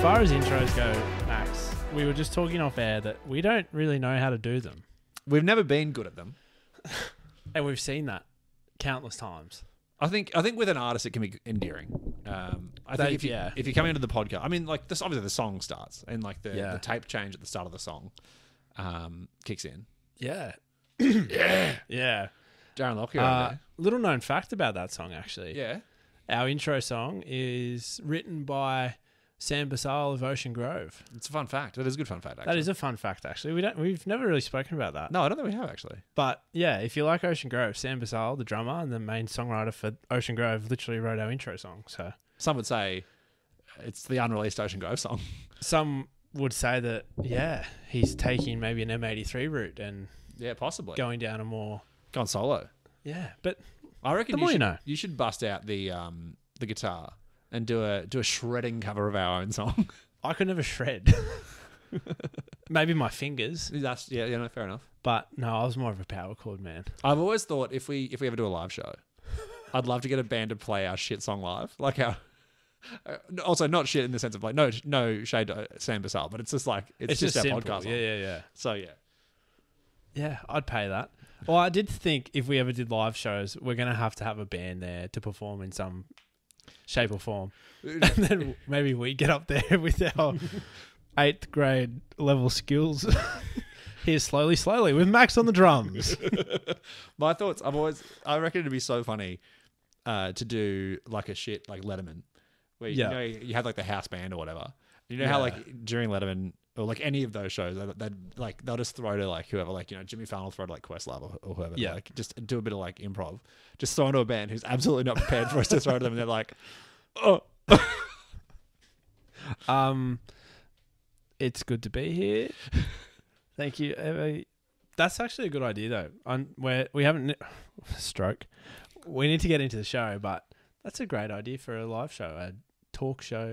far as intros go, Max, we were just talking off air that we don't really know how to do them. We've never been good at them. And we've seen that countless times. I think with an artist it can be endearing. I think if you come into the podcast, I mean, like this, obviously the song starts and like the tape change at the start of the song kicks in. Yeah. Yeah. Darren Lockyer. Little known fact about that song, actually. Yeah. Our intro song is written by Sam Basile of Ocean Grove. It's a fun fact. That is a good fun fact, actually. That is a fun fact, actually. We've never really spoken about that. No, I don't think we have, actually. But yeah, if you like Ocean Grove, Sam Basile, the drummer and the main songwriter for Ocean Grove, literally wrote our intro song. So some would say it's the unreleased Ocean Grove song. Some would say that, he's taking maybe an M83 route and possibly going down a more gone solo. Yeah, but I reckon you should bust out the guitar and do a shredding cover of our own song. I could never shred. Maybe my fingers. That's no, fair enough. But no, I was more of a power chord man. I've always thought if we ever do a live show, I'd love to get a band to play our shit song live, like our. Also, not shit in the sense of like no shade to Sam Basile, but it's just like it's just our simple. podcast. Yeah. So yeah, I'd pay that. Well, I did think if we ever did live shows, we're gonna have to have a band there to perform in some shape or form, and then maybe we get up there with our 8th grade level skills. Here's slowly with Max on the drums. My thoughts. I reckon it'd be so funny to do like a shit like Letterman, where you have like the house band or whatever. You know how like during Letterman or like any of those shows, they'll just throw to like whoever, like Jimmy Fallon will throw to like Questlove or whoever, like just do a bit of like improv, just throw into a band who's absolutely not prepared for us to throw to them, and they're like, oh. It's good to be here. Thank you. That's actually a good idea though. We haven't stroke. We need to get into the show, but that's a great idea for a live show, a talk show.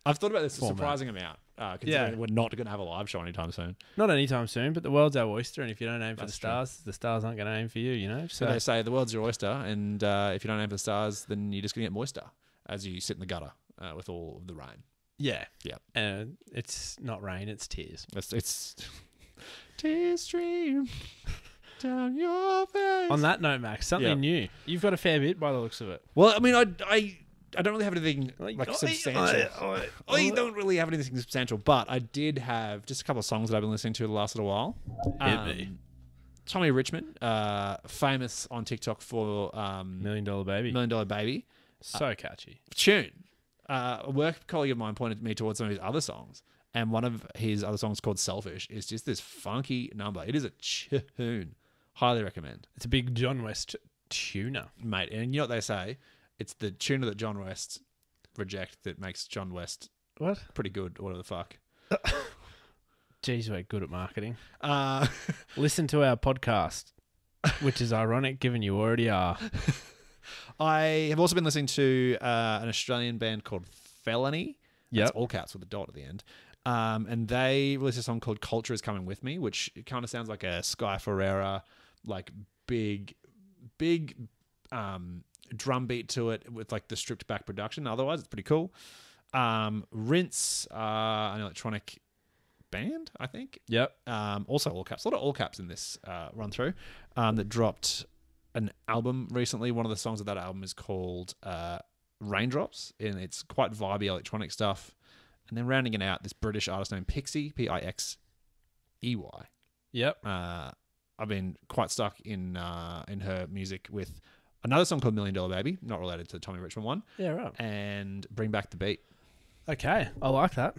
I've thought about this a surprising amount, considering we're not going to have a live show anytime soon. Not anytime soon, but the world's our oyster, and if you don't aim for the stars aren't going to aim for you, you know? So they say the world's your oyster, and if you don't aim for the stars, then you're just going to get moister as you sit in the gutter with all of the rain. Yeah. And it's not rain, it's tears. It's tears stream down your face. On that note, Max, something new. You've got a fair bit by the looks of it. Well, I mean, I don't really have anything like substantial. I don't really have anything substantial, but I did have just a couple of songs that I've been listening to the last little while. Tommy Richmond, famous on TikTok for $1 Million Baby. $1 Million Baby. So catchy. Tune. A work colleague of mine pointed me towards some of his other songs, and one of his other songs called Selfish is just this funky number. It is a tune. Highly recommend. It's a big John West tuner. Mate, and you know what they say? It's the tuner that John West reject that makes John West pretty good, or whatever the fuck. Jeez, we're good at marketing. Listen to our podcast, which is ironic given you already are. I have also been listening to an Australian band called Felony. That's all caps with a dot at the end. And they released a song called Culture Is Coming With Me, which kind of sounds like a Sky Ferreira, like big drum beat to it with like the stripped back production. Otherwise, it's pretty cool. Rinse, an electronic band, I think. Yep. Also all caps. A lot of all caps in this run through. That dropped an album recently. One of the songs of that album is called Raindrops, and it's quite vibey electronic stuff. And then rounding it out, this British artist named Pixie, Pixey. Yep. I've been quite stuck in her music with another song called $1 Million Baby, not related to the Tommy Richmond one. Yeah, right. And Bring Back the Beat. Okay, I like that.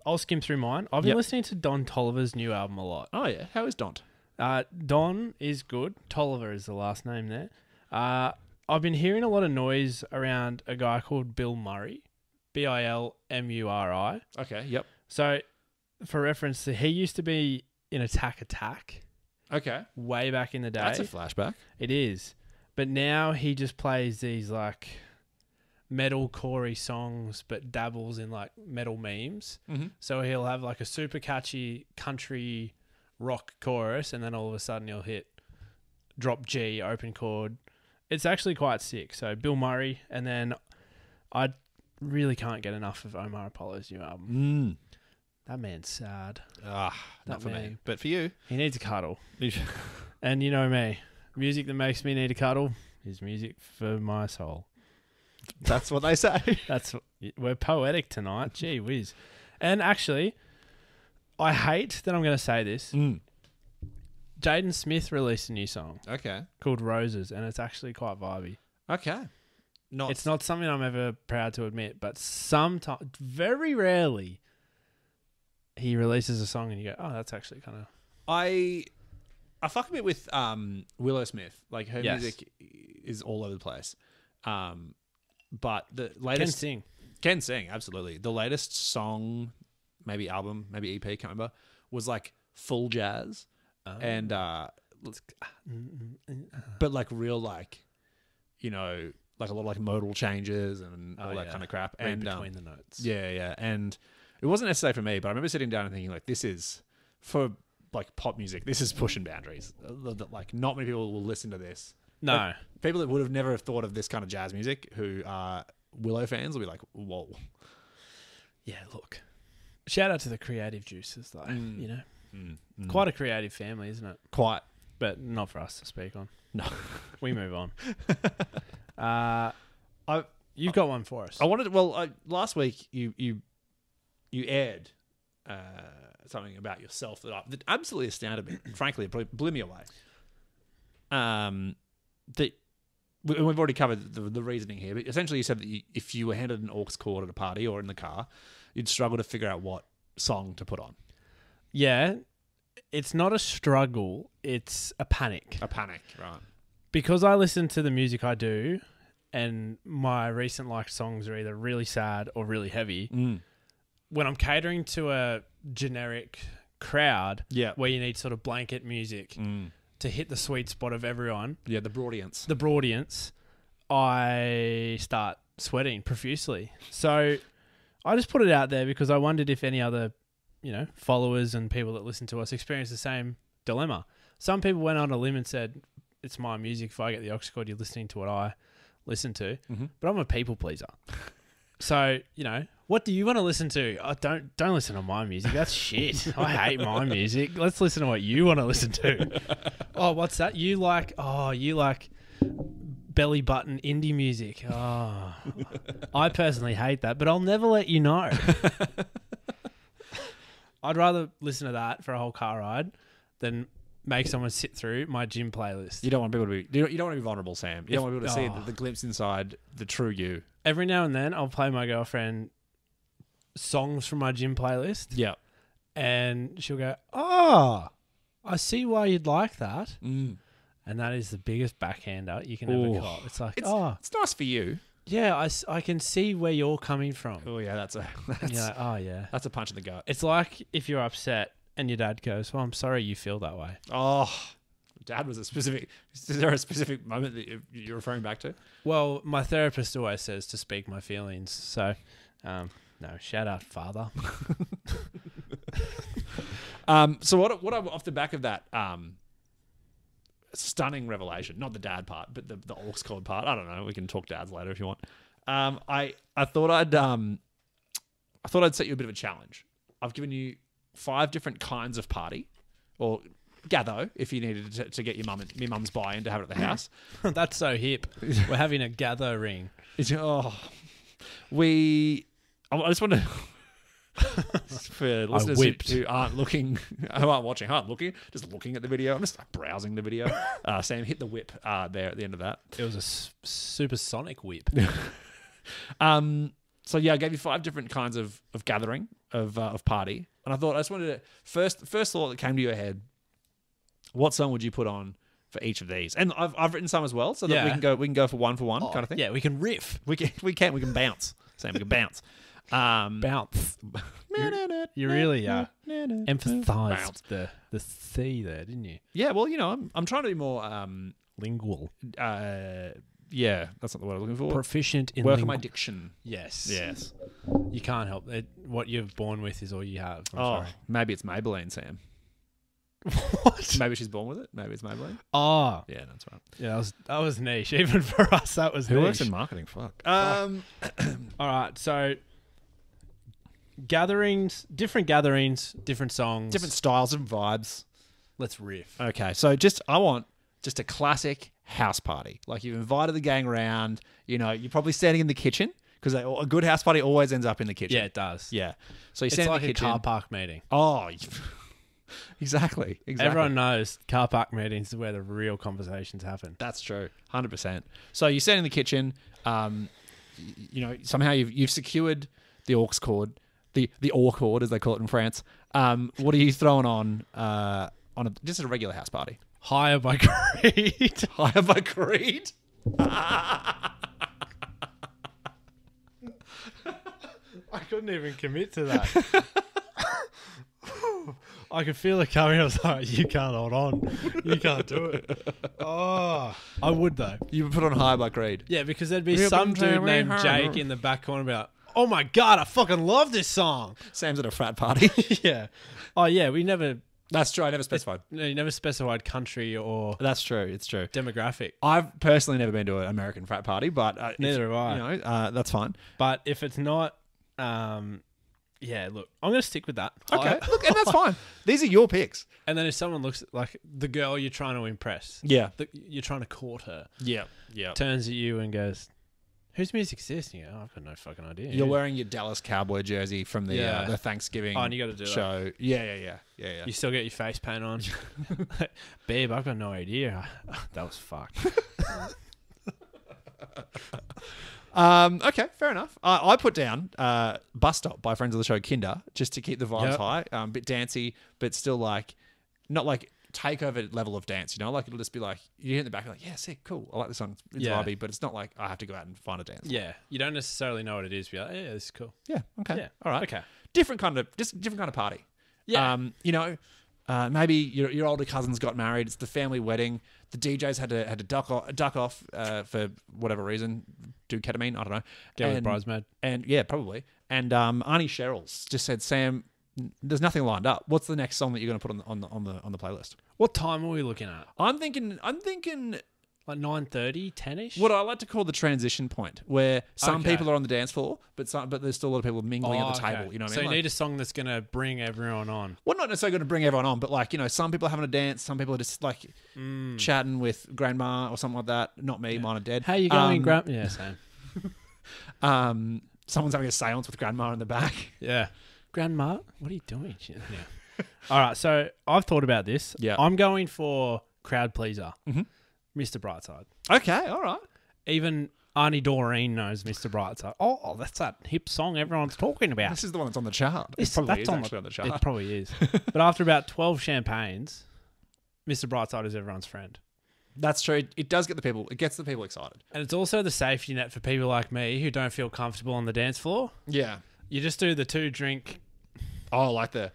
I'll skim through mine. I've been listening to Don Toliver's new album a lot. Oh, yeah. How is Don? Don is good. Toliver is the last name there. I've been hearing a lot of noise around a guy called Bill Murray. Bilmuri. Okay, yep. So, for reference, he used to be in Attack. Okay. Way back in the day. That's a flashback. It is. But now he just plays these like metalcore songs but dabbles in like metal memes. Mm-hmm. So he'll have like a super catchy country rock chorus and then all of a sudden he'll hit drop G, open chord. It's actually quite sick. So Bill Murray, and then I really can't get enough of Omar Apollo's new album. That man's sad. Not for me, but for you, he needs a cuddle. And you know me, music that makes me need a cuddle is music for my soul. That's what they say. We're poetic tonight. Gee whiz. And actually, I hate that I'm going to say this. Jaden Smith released a new song. Okay. Called Roses, and it's actually quite vibey. Okay. It's not something I'm ever proud to admit, but sometimes, very rarely, he releases a song and you go, oh, that's actually kind of... I fuck a bit with Willow Smith. Like, her music is all over the place. But the latest... Can sing, absolutely. The latest song, maybe album, maybe EP, can't remember, was like full jazz. And but like real, like, you know, like a lot of like modal changes and all that kind of crap. Read and between the notes. Yeah. And it wasn't necessarily for me, but I remember sitting down and thinking, like, this is for like pop music. This is pushing boundaries. Like, not many people will listen to this. No. Like, people that would have never thought of this kind of jazz music who are Willow fans will be like, whoa. Yeah, look. Shout out to the creative juices, though. You know, quite a creative family, isn't it? Quite, but not for us to speak on. No, we move on. You've got one for us. I wanted. Well, last week you aired something about yourself that absolutely astounded me. Frankly, it blew me away. We've already covered the reasoning here, but essentially you said that if you were handed an aux cord at a party or in the car, you'd struggle to figure out what song to put on. Yeah, it's not a struggle, it's a panic. A panic, right. Because I listen to the music I do, and my recent liked songs are either really sad or really heavy. When I'm catering to a generic crowd where you need sort of blanket music to hit the sweet spot of everyone. Yeah, the broadience. The broadience. I start sweating profusely. So I just put it out there because I wondered if any other, you know, followers and people that listen to us experience the same dilemma. Some people went on a limb and said, it's my music. If I get the aux cord, you're listening to what I listen to. But I'm a people pleaser. So, you know, what do you want to listen to? Don't listen to my music. That's shit. I hate my music. Let's listen to what you want to listen to. Oh, what's that? You like belly button indie music. Oh, I personally hate that, but I'll never let you know. I'd rather listen to that for a whole car ride than make someone sit through my gym playlist. You don't want people to be. You don't want to be vulnerable, Sam. You don't want people to see the glimpse inside the true you. Every now and then, I'll play my girlfriend songs from my gym playlist. Yeah, and she'll go, "Oh, I see why you'd like that." And that is the biggest backhander you can ever cop. It's like, it's nice for you. Yeah, I can see where you're coming from. Oh yeah, that's you're like, oh yeah, that's a punch in the gut. It's like if you're upset and your dad goes, "Well, I'm sorry you feel that way." Oh, Dad was a specific. Is there a specific moment that you're referring back to? Well, my therapist always says to speak my feelings. So, no, shout out, father. So what off the back of that stunning revelation, not the dad part, but the aux cord part. I don't know. We can talk dads later if you want. I thought I'd set you a bit of a challenge. I've given you 5 different kinds of party, or gather if you needed to get your mum's buy-in to have it at the house. That's so hip. We're having a gathering. I just want to for listeners who aren't watching, just looking at the video. I'm just browsing the video. Sam hit the whip there at the end of that. It was a supersonic whip. So yeah, I gave you 5 different kinds of gathering of party, and I just wanted to first thought that came to your head. What song would you put on for each of these? And I've written some as well, so that we can go for one kind of thing. Yeah, we can riff. We can bounce. Sam, we can bounce. Bounce. You really emphasised the C there, didn't you? Yeah, well, you know, I'm trying to be more lingual. Yeah, that's not the word I'm looking for. Proficient in work on my diction. Yes. You can't help it. What you're born with is all you have. I'm sorry. Maybe it's Maybelline, Sam. What? Maybe she's born with it. Maybe it's Maybelline. Oh, Yeah, that's right. yeah, that was niche. Even for us, that was Who niche. works in marketing? Fuck. All right, so gatherings, different songs, Different styles and vibes. Let's riff. Okay, so I want just a classic house party. Like you've invited the gang around. You know, you're probably standing in the kitchen because a good house party always ends up in the kitchen. Yeah, it does. Yeah. So you It's stand like in the a kitchen. car park meeting. Oh, exactly. Everyone knows car park meetings is where the real conversations happen. That's true, 100%. So you stand in the kitchen. You know, somehow you've secured the aux cord, the aux cord as they call it in France. What are you throwing on just a regular house party? Higher by Creed. Higher by Creed. I couldn't even commit to that. I could feel it coming. I was like, you can't hold on. You can't do it. Oh, I would though. You would put on Higher by Creed. Yeah, because there'd be some dude named Jake in the back corner about, oh my God, I fucking love this song. Sam's at a frat party. Yeah. Oh yeah, we never... That's true. I never specified. No, you never specified country or That's true. It's true. demographic. I've personally never been to an American frat party, but Neither have I. You know, that's fine. But if it's not... yeah, look, I'm going to stick with that. Okay, look, and that's fine. These are your picks. And then if someone looks like the girl you're trying to impress, Yeah. you're trying to court her, Yeah. Yeah. turns at you and goes, whose music is this? And you go, oh, I've got no fucking idea. You're wearing your Dallas Cowboy jersey from the Yeah. the Thanksgiving Oh, and you got to do that. show. Yeah. You still get your face paint on. Babe, I've got no idea. That was fucked. Okay, fair enough. I put down Bus Stop by friends of the show Kinder just to keep the vibes Yep. high. A bit dancey, but still like not like takeover level of dance. You know, like it'll just be like you hear in the back like, yeah, sick, cool. I like this song. It's Yeah. vibey, but it's not like I have to go out and find a dance. Yeah, you don't necessarily know what it is. But you're like, yeah, this is cool. Yeah. Okay. Yeah. All right. Okay. Different kind of party. Yeah. You know, maybe your older cousins got married. It's the family wedding. The DJs had to duck off for whatever reason. Do ketamine. I don't know. Get with bridesmaid. And yeah, probably. And Arnie Sherrills just said, Sam, there's nothing lined up. What's the next song that you're going to put on the playlist? What time are we looking at? I'm thinking Like 9:30, 10ish? what I like to call the transition point, where some Okay. people are on the dance floor, but there's still a lot of people mingling at the okay. table. You know what I So mean? you need a song that's going to bring everyone on. Well, not necessarily going to bring everyone on, but like, you know, some people are having a dance, some people are just like chatting with grandma or something like that. Not me, mine are dead. How you going, Grant? Yeah, same. Someone's having a seance with grandma in the back. Yeah. Grandma, what are you doing? Yeah. All right, so I've thought about this. Yeah. I'm going for crowd pleaser, Mhm. Mr. Brightside. Okay, all right. Even Arnie Doreen knows Mr. Brightside. Oh, that's that hip song everyone's talking about. This is the one that's on the chart. This- It probably that's is on actually on the chart. It probably is. But after about 12 champagnes, Mr. Brightside is everyone's friend. That's true. It does get the people. It gets the people excited. And it's also the safety net for people like me who don't feel comfortable on the dance floor. Yeah. You just do the 2-drink. Oh, like the.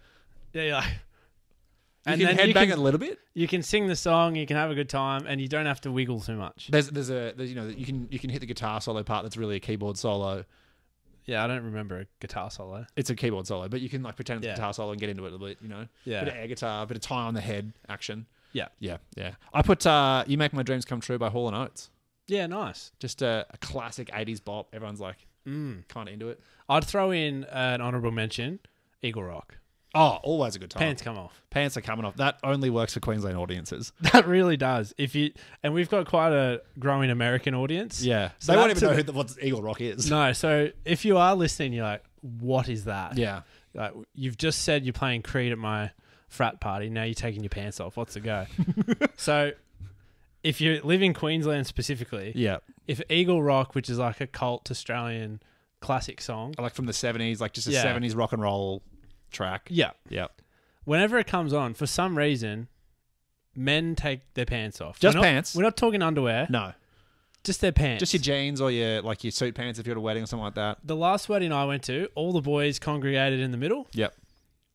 Yeah, you're like, You can headbang it a little bit. you can sing the song, you can have a good time, and you don't have to wiggle too much. There's you know, you can hit the guitar solo part. That's really a keyboard solo. Yeah, I don't remember a guitar solo. It's a keyboard solo, but you can like pretend it's Yeah. a guitar solo and get into it a little bit. You know. Yeah. Bit of air guitar, bit of tie on the head action. Yeah. Yeah. I put "You Make My Dreams Come True" by Hall & Oates. Yeah, nice. Just a classic '80s bop. Everyone's like kind of into it. I'd throw in an honourable mention, Eagle Rock. Oh, always a good time. Pants come off. Pants are coming off. That only works for Queensland audiences. That really does. And we've got quite a growing American audience. Yeah. So They won't that's even know what Eagle Rock is. No, so if you are listening, you're like, what is that? Yeah. Like, you've just said you're playing Creed at my frat party. Now you're taking your pants off. What's the go? So if you live in Queensland specifically, Yeah. if Eagle Rock, which is like a cult Australian classic song, Like from the 70s, like just a Yeah. 70s rock and roll track. yeah, Yeah. whenever it comes on, for some reason, men take their pants off. Just We're not- pants? We're not talking underwear. No. Just their pants. Just your jeans or your suit pants if you're at a wedding or something like that. The last wedding I went to, all the boys congregated in the middle Yep.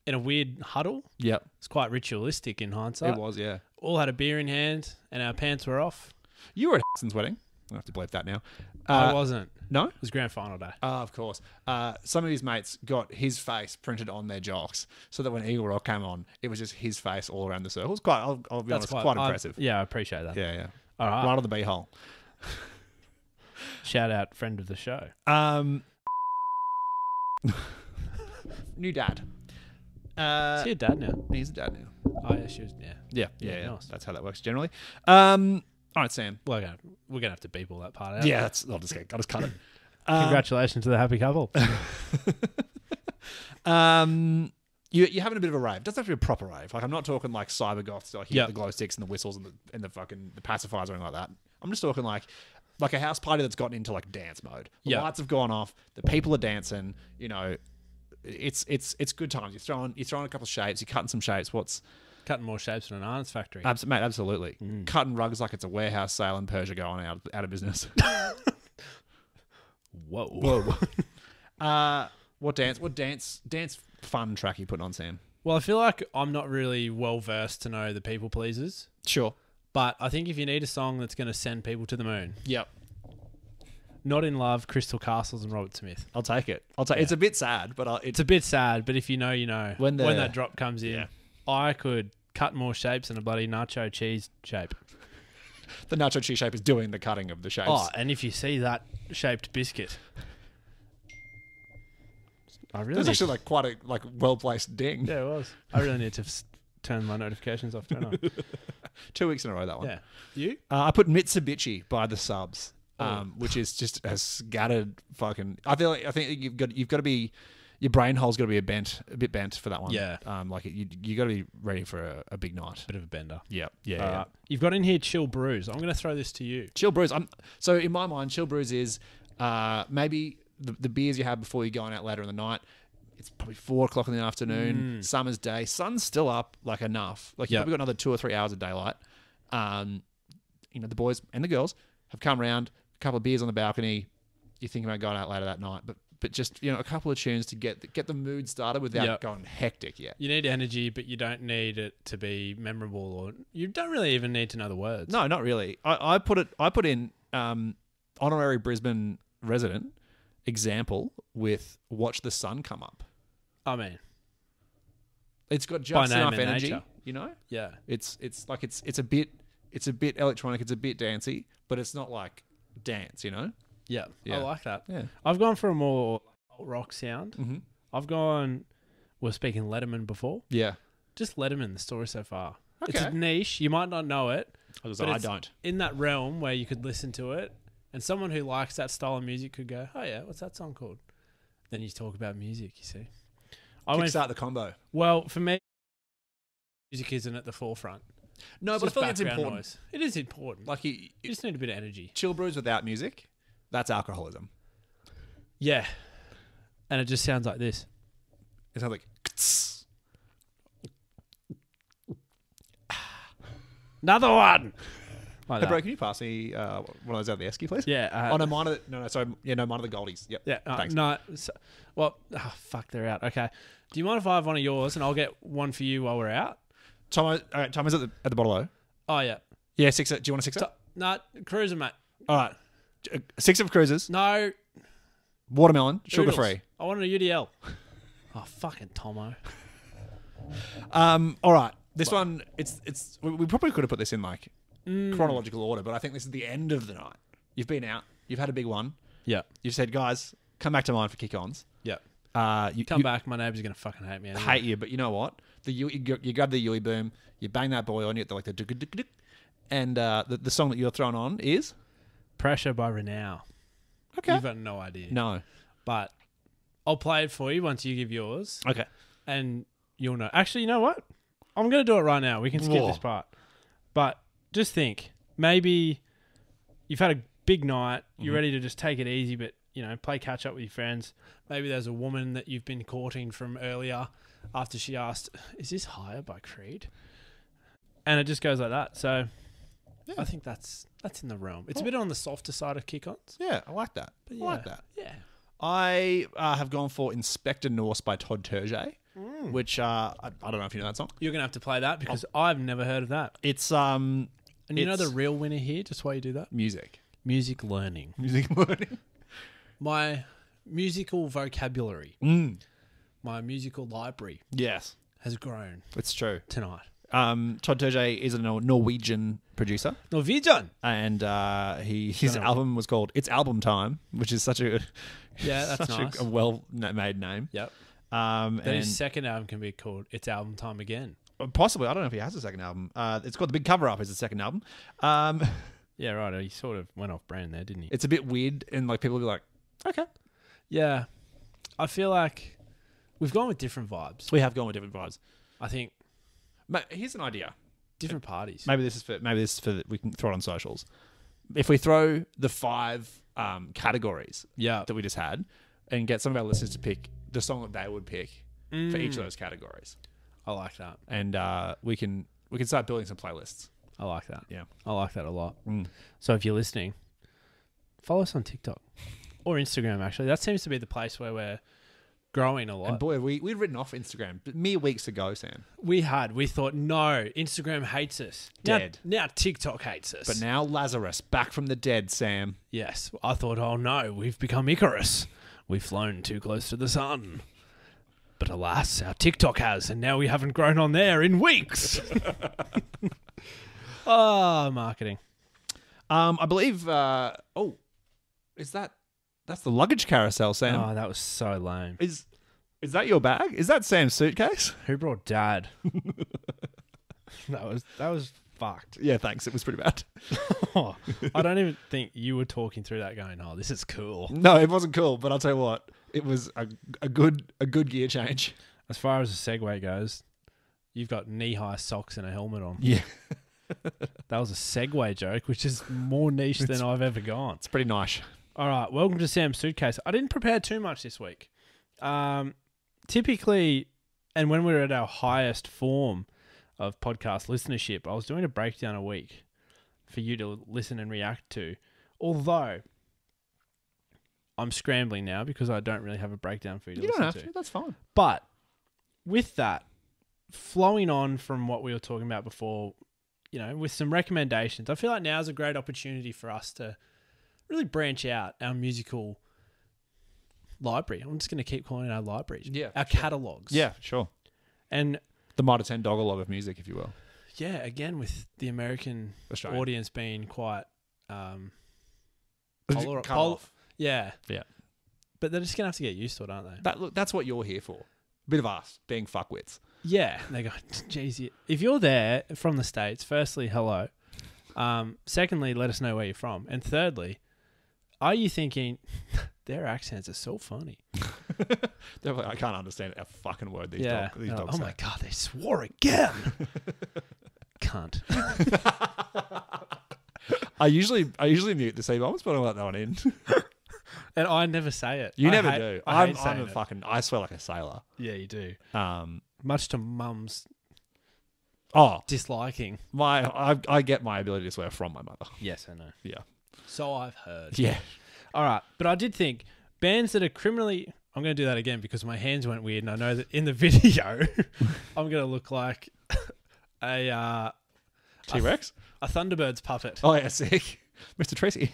in a weird huddle. Yep. It's quite ritualistic in hindsight. It was, yeah. All had a beer in hand and our pants were off. You were at Hudson's wedding. I have to bleep that now. I wasn't. No? It was grand final day. Of course. Some of his mates got his face printed on their jocks so that when Eagle Rock came on, it was just his face all around the circles. I'll be honest, quite impressive. I appreciate that. Yeah. All right. Right on the beehole. Shout out friend of the show. New dad. Is he a dad now? He's a dad now. Oh, yeah, she was, yeah. Yeah. Nice. That's how that works generally. All right, Sam. We're going to have to beep all that part out. Yeah, I'll just cut it. Congratulations to the happy couple. You're having a bit of a rave. It doesn't have to be a proper rave. Like, I'm not talking like cyber goths, like the glow sticks and the whistles and the fucking the pacifiers or anything like that. I'm just talking like a house party that's gotten into like dance mode. The lights have gone off. The people are dancing. You know, it's good times. You're throwing a couple of shapes. You're cutting some shapes. Cutting more shapes than an artist factory. Mate, absolutely. Cutting rugs like it's a warehouse sale in Persia going out of business. Whoa. What dance fun track you putting on, Sam? Well, I feel like I'm not really well versed to know the people pleasers, Sure. but I think if you need a song that's going to send people to the moon, Yep. Not in Love, Crystal Castles and Robert Smith. I'll take it. It's a bit sad, but It's a bit sad, but if you know, you know. When that drop comes in, I could cut more shapes than a bloody nacho cheese shape. the nacho cheese shape is doing the cutting of the shapes. Oh, and if you see that shaped biscuit, That's actually like quite a well placed ding. Yeah, it was. I really need to turn my notifications off, don't I? 2 weeks in a row, that one. Yeah. You? I put Mitsubishi by the Subs, which is just a scattered fucking. I think you've got to be. Your brain hole's got to be a bit bent for that one. Yeah. You got to be ready for a big night. Bit of a bender. Yeah. You've got in here Chill Brews. I'm going to throw this to you. Chill Brews. So in my mind, Chill Brews is maybe the beers you have before you're going out later in the night. It's probably 4:00 in the afternoon. Summer's day. Sun's still up enough. You've probably got another 2 or 3 hours of daylight. The boys and the girls have come round, a couple of beers on the balcony. You're thinking about going out later that night, but just a couple of tunes to get the mood started without going hectic. Yeah, you need energy, but you don't need it to be memorable, or you don't really even need to know the words. No, not really. I put in honorary Brisbane resident example with Watch the Sun Come Up. I mean, it's got just enough and energy. nature. Yeah. It's a bit electronic. It's a bit dancey, but it's not like dance. Yeah, I like that. Yeah. I've gone for a more alt rock sound. Mm-hmm. We're speaking Letterman before. Yeah. Just Letterman, the story so far. Okay. It's a niche. You might not know it. I don't. In that realm where you could listen to it, and someone who likes that style of music could go, oh yeah, what's that song called? Then you talk about music, you see. Kickstart the combo. Well, for me, music isn't at the forefront. No, but I feel like it's important. Noise. It is important. You just need a bit of energy. Chill Brews without music, that's alcoholism. Yeah. And it just sounds like this. It sounds like... Another one! Like hey, bro, can you pass me one of those out of the Esky, please? Yeah. Mine are mine are the Goldies. Yep. Yeah. Thanks. No. Fuck, they're out. Okay. Do you mind if I have one of yours and I'll get one for you while we're out? Tomo's at the bottle though. Oh, yeah. Yeah, sixer. Do you want a sixer? No, cruiser, mate. All right. 6 of cruisers. No. Watermelon, sugar free. I wanted a UDL. Oh, fucking Tomo. All right. This one, it's. We probably could have put this in chronological order, but I think this is the end of the night. You've been out. You've had a big one. Yeah. You've said, guys, come back to mine for kick-ons. Yeah. You come back. My neighbours are gonna fucking hate me. Anyway. Hate you, but you know what? You grab the Yui boom, you bang that boy on, you get the duk, and the song that you're throwing on is Pressure by Renown. Okay. You've got no idea. No. But I'll play it for you once you give yours. Okay. And you'll know. Actually, you know what? I'm going to do it right now. We can skip this part. But just think, maybe you've had a big night. You're ready to just take it easy, but, play catch up with your friends. Maybe there's a woman that you've been courting from earlier after she asked, is this Higher by Creed? And it just goes like that. So yeah. I think that's in the realm. It's a bit on the softer side of kick-ons. Yeah, I like that. I like that. Yeah. I have gone for Inspector Norse by Todd Terje, which I don't know if you know that song. You're going to have to play that because I've never heard of that. It's And you know the real winner here, just why you do that? Music Music learning. Music learning. My musical vocabulary, Mm. my musical library Yes, has grown it's true. tonight. Todd Terje is a Norwegian producer, Norwegian. and his album was called "It's Album Time," which is such a Yeah, that's such nice. a well-made name. Yep. And Then his second album can be called It's Album Time Again. possibly, I don't know if he has a second album. It's called The Big Cover Up. Is the second album. Yeah, right. He sort of went off brand there, didn't he? It's a bit weird, and like people will be like, "Okay, Yeah. I feel like we've gone with different vibes. we have gone with different vibes." I think Here's an idea. different parties. Maybe this is for we can throw it on socials. If we throw the 5 categories Yeah. that we just had, and get some of our listeners to pick the song that they would pick for each of those categories, I like that. and we can start building some playlists. I like that. Yeah. I like that a lot. Mm. So if you're listening, follow us on TikTok or Instagram, actually. That seems to be the place where we're growing a lot. And boy, we'd written off Instagram mere weeks ago, Sam. We thought, no, Instagram hates us. Dead. Now TikTok hates us. But now Lazarus, back from the dead, Sam. Yes. I thought, oh no, we've become Icarus. We've flown too close to the sun. But alas, our TikTok has, and now we haven't grown on there in weeks. Marketing. I believe. That's the luggage carousel, Sam? Oh, that was so lame. Is that your bag? Is that Sam's suitcase? Who brought Dad? That was fucked. Yeah, thanks. It was pretty bad. Oh, I don't even think you were talking through that going, oh, this is cool. No, it wasn't cool, but I'll tell you what, it was a good gear change. As far as the Segway goes, you've got knee-high socks and a helmet on. Yeah. That was a Segway joke, which is more niche than I've ever gone. It's pretty nice. All right, welcome to Sam's Suitcase. I didn't prepare too much this week. Typically, and when we were at our highest form of podcast listenership, I was doing a breakdown a week for you to listen and react to. Although, I'm scrambling now because I don't really have a breakdown for you to You listen don't have to. That's fine. But with that, flowing on from what we were talking about before, with some recommendations, I feel like now's a great opportunity for us to really branch out our musical library. I'm just going to keep calling it our libraries. Yeah, Our sure. catalogs. Yeah, sure. And The Mitre 10 Doggerlog of music, if you will. yeah, again, with the American Australian. audience being quite Cut off. Yeah. Yeah. But they're just going to have to get used to it, aren't they? That's what you're here for. Bit of us being fuckwits. Yeah. And they go, geez, if you're there from the States, firstly, hello. Secondly, let us know where you're from. And thirdly, are you thinking their accents are so funny? They're like, I can't understand a fucking word these Yeah. dogs They're like, say. oh my God, they swore again. Cunt. I usually mute the C-bombs, but I'll let that one in. And I never say it. You I never hate- do. I I'm hate saying a it. fucking. I swear like a sailor. Yeah, you do. Oh, Much to mum's disliking. I get my ability to swear from my mother. Yes, I know. Yeah. So I've heard. Yeah. All right. But I did think bands that are criminally... I'm going to do that again because my hands went weird and I know that in the video I'm going to look like a T-Rex? a Thunderbirds puppet. Oh, yeah, sick. Mr. Tracy.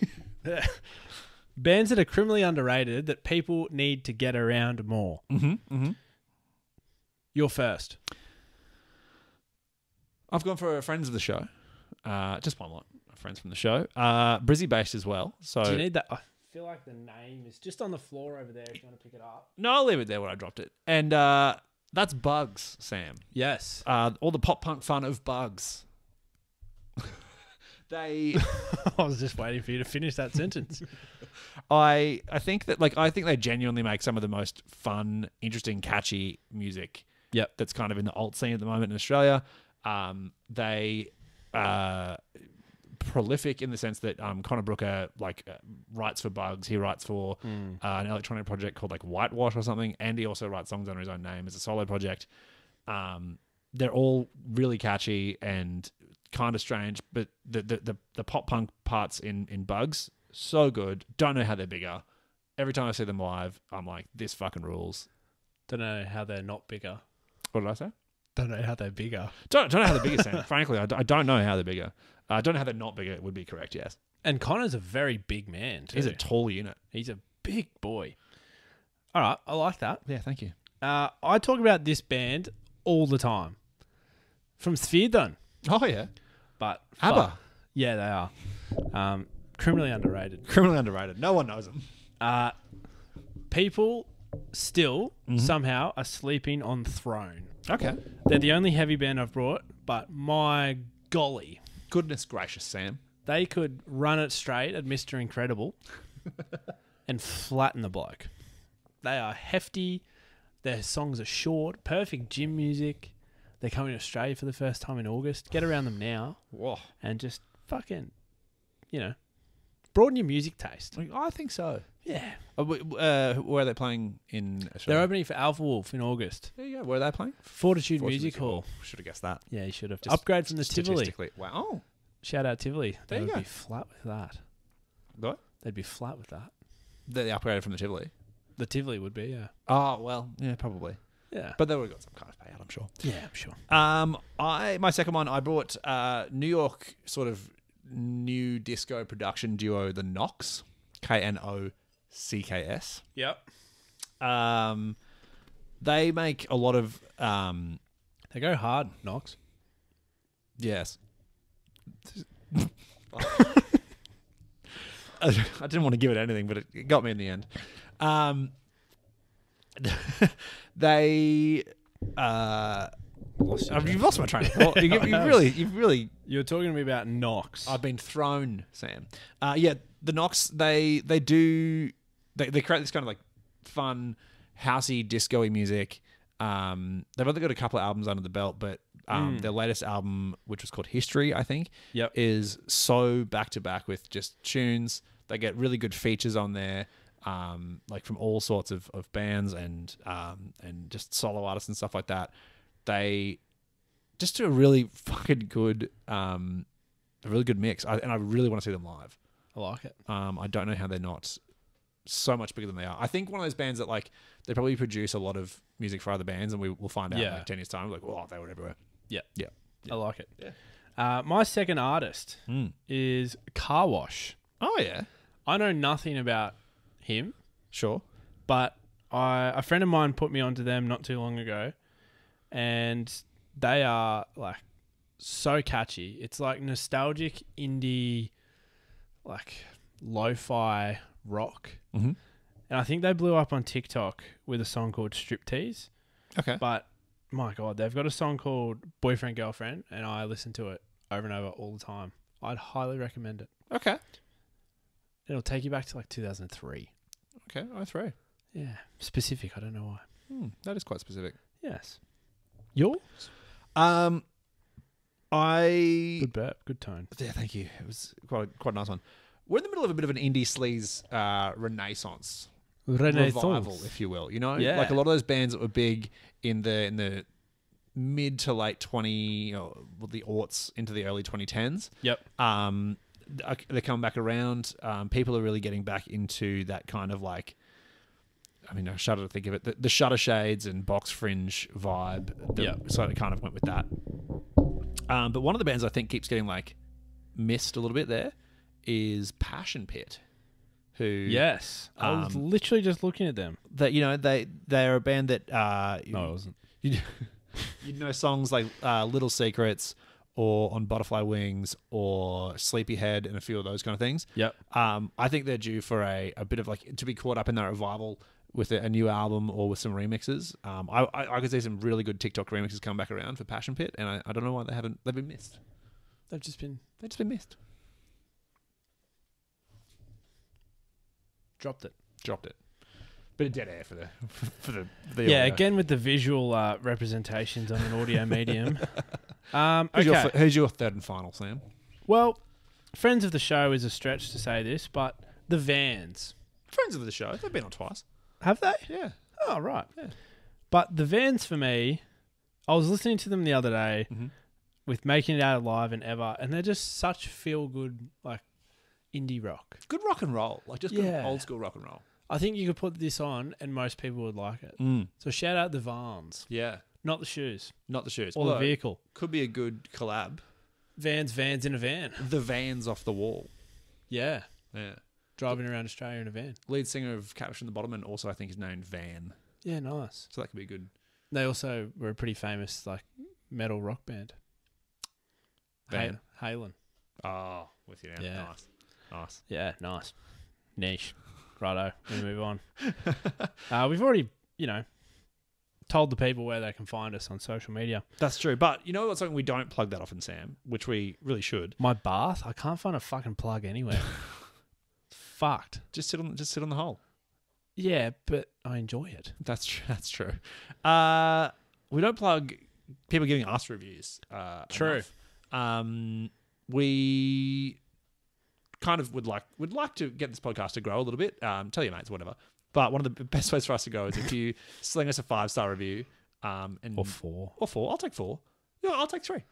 Bands that are criminally underrated that people need to get around more. Mm-hmm. Mm-hmm. You're first. I've gone for friends of the show. Just one lot. Friends from the show. Brizzy based as well. So Do you need that? I feel like the name is just on the floor over there if you want to pick it up. No, I'll leave it there when I dropped it. And that's Bugs, Sam. Yes. All the pop punk fun of Bugs. They I was just waiting for you to finish that sentence. I think they genuinely make some of the most fun, interesting, catchy music. Yep. That's kind of in the alt scene at the moment in Australia. They prolific in the sense that Connor Brooker writes for Bugs. He writes for an electronic project called Whitewash or something, and he also writes songs under his own name as a solo project. They're all really catchy and kind of strange, but the pop punk parts in Bugs, so good. Don't know how they're bigger. Every time I see them live, I'm like, this fucking rules. Don't know how they're not bigger. What did I say? Don't know how they're bigger. Don't know how they're bigger, Sam. Frankly, I don't know how they're bigger. I don't know how they're not bigger. It would be correct, yes. And Connor's a very big man too. He's a tall unit. He's a big boy. All right, I like that. Yeah, thank you. I talk about this band all the time. From Svirdan. Oh, yeah. But ABBA. fuck. Yeah, they are. Criminally underrated. Criminally underrated. No one knows them. People still somehow are sleeping on Throne. Okay. They're the only heavy band I've brought, but my golly, Goodness gracious, Sam. they could run it straight at Mr. Incredible and flatten the bloke. They are hefty. Their songs are short. Perfect gym music. They're coming to Australia for the first time in August. Get around them now Whoa. and just fucking, broaden your music taste. I think so. Yeah. Where are they playing in They're Australia? opening for Alpha Wolf in August. There you go. Where are they playing? Fortitude Music Hall. Should have guessed that. Yeah, you should have. Just Upgrade from the Tivoli. Statistically. Wow. Oh. Shout out Tivoli. There They you would go. be flat with that. What? They'd be flat with that. They upgraded from the Tivoli. The Tivoli would be, yeah. Oh, well, yeah, probably. Yeah. But they would have got some kind of payout, I'm sure. Yeah, I'm sure. My second one, I brought New York sort of new disco production duo, the Knocks, Knocks. Yep. They make a lot of They go hard, Knox. yes. I didn't want to give it anything, but it got me in the end. They you've lost my train of thought. You've really. You were talking to me about Knox. I've been thrown, Sam. Yeah, the Knocks. They create this kind of like fun, housey, disco-y music. They've only got a couple of albums under the belt, but their latest album, which was called History, I think, Yep. is so back to back with just tunes. They get really good features on there, like from all sorts of bands and just solo artists and stuff like that. They just do a really fucking good, a really good mix. I really want to see them live. I like it. I don't know how they're not so much bigger than they are. I think one of those bands that like they probably produce a lot of music for other bands, and we'll find out in like 10 years time. Like, oh, they were everywhere. Yeah. Yeah. I like it. Yeah. My second artist is Car Wash. Oh yeah, I know nothing about him, sure. but a friend of mine put me onto them not too long ago, and they are like so catchy. It's like nostalgic indie, like lo-fi rock. Mm-hmm. And I think they blew up on TikTok with a song called Striptease. Okay. But my God, they've got a song called Boyfriend Girlfriend, and I listen to it over and over all the time. I'd highly recommend it. Okay. It'll take you back to like 2003. Okay. I throw. Yeah. Specific. I don't know why. That is quite specific. Yes. Yours? Good burp. Good tone. Yeah, thank you. It was quite a nice one. We're in the middle of a bit of an indie sleaze renaissance. Revival, if you will. You know, Yeah. like a lot of those bands that were big in the mid to late the aughts into the early 2010s. Yep. They're coming back around. People are really getting back into that kind of like, I mean, I shudder to think of it. The Shutter Shades and Box Fringe vibe. So it kind of went with that. But one of the bands I think keeps getting like missed a little bit there is Passion Pit. Who? Yes. I was literally just looking at them. That they're a band that No, it wasn't. You know songs like Little Secrets or On Butterfly Wings or Sleepyhead and a few of those kind of things. Yep. I think they're due for a bit of like to be caught up in that revival with a new album or with some remixes. I could see some really good TikTok remixes come back around for Passion Pit, and I don't know why they've been missed. They've just been missed. dropped it. Bit of dead air for the Yeah, audio. again with the visual representations on an audio medium. Okay. Who's your third and final, Sam? Well, friends of the show is a stretch to say this, but the Vans. Friends of the show. They've been on twice. Have they? Yeah. Oh, right. Yeah. But the Vans for me, I was listening to them the other day with Making It Out Alive and Ever, and they're just such feel-good, like, indie rock. Good rock and roll. Like just good old school rock and roll. I think you could put this on and most people would like it. So shout out the Vans. Yeah. Not the shoes. Not the shoes. Or the vehicle. Could be a good collab. Vans in a van. The Vans off the wall. Yeah. Yeah. driving around Australia in a van. Lead singer of Catfish and the Bottom, and also I think is named Van. Yeah, nice. So that could be good. They also were a pretty famous like metal rock band. Van. Halen. Oh, with you now. Yeah. Nice. Yeah, nice. Niche. Righto. We move on. We've already, told the people where they can find us on social media. That's true. But you know what's something we don't plug that often, Sam, which we really should. My bath, I can't find a fucking plug anywhere. Fucked. Just sit on the hole. Yeah, but I enjoy it. That's true. That's true. We don't plug people giving us reviews. True. Enough. We kind of would like to get this podcast to grow a little bit. Tell your mates, whatever. But one of the best ways for us to go is if you sling us a 5-star review. Or 4. Or 4. I'll take 4. Yeah, I'll take 3.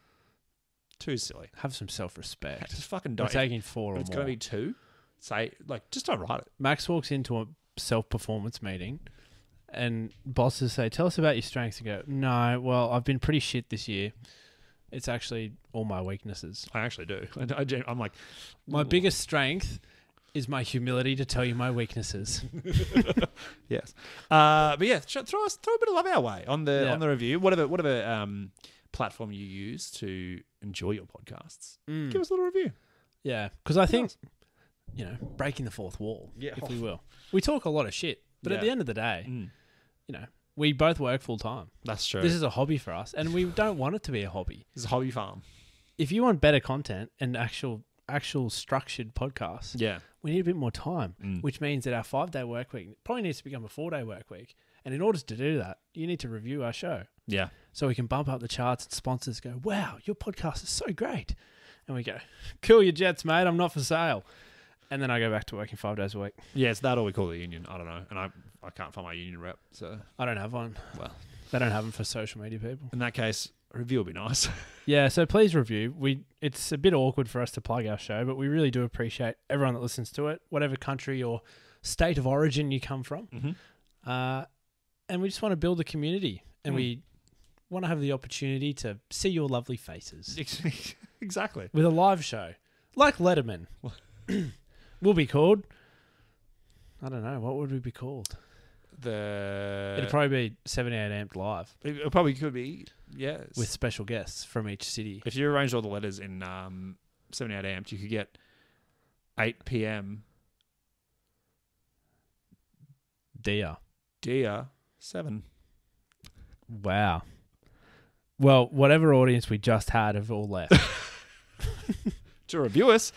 2 is silly. Have some self-respect. Just fucking We're don't. taking 4 or more. It's going to be 2. Say, just don't write it. Max walks into a self-performance meeting and bosses say, tell us about your strengths. And go, no, well, I've been pretty shit this year. It's actually all my weaknesses. I actually do. I'm like... My biggest strength is my humility to tell you my weaknesses. Yes. But yeah, throw a bit of love our way on the review. Whatever platform you use to enjoy your podcasts. Give us a little review. Yeah, because I think, breaking the fourth wall, if we will. We talk a lot of shit, but at the end of the day, we both work full time. That's true. This is a hobby for us, and we don't want it to be a hobby. It's a hobby farm. If you want better content and actual structured podcasts, we need a bit more time, which means that our 5-day work week probably needs to become a 4-day work week. And in order to do that, you need to review our show. Yeah. So we can bump up the charts and sponsors go, wow, your podcast is so great. And we go, cool your jets, mate. I'm not for sale. And then I go back to working 5 days a week. Yeah, it's that or we call it a union. I don't know. And I can't find my union rep. So I don't have one. Well, they don't have them for social media people. In that case, a review will be nice. Yeah, so please review. It's a bit awkward for us to plug our show, but we really do appreciate everyone that listens to it, whatever country or state of origin you come from. Mm-hmm. And we just want to build a community, and we want to have the opportunity to see your lovely faces. Exactly. With a live show, like Letterman. We'll be called, I don't know, what would we be called? It'd probably be 78 Amped Live. It probably could be, yeah. With special guests from each city. If you arranged all the letters in 78 Amped, you could get 8 p.m. Dear 7. Wow. Well, whatever audience we just had have all left. To review us.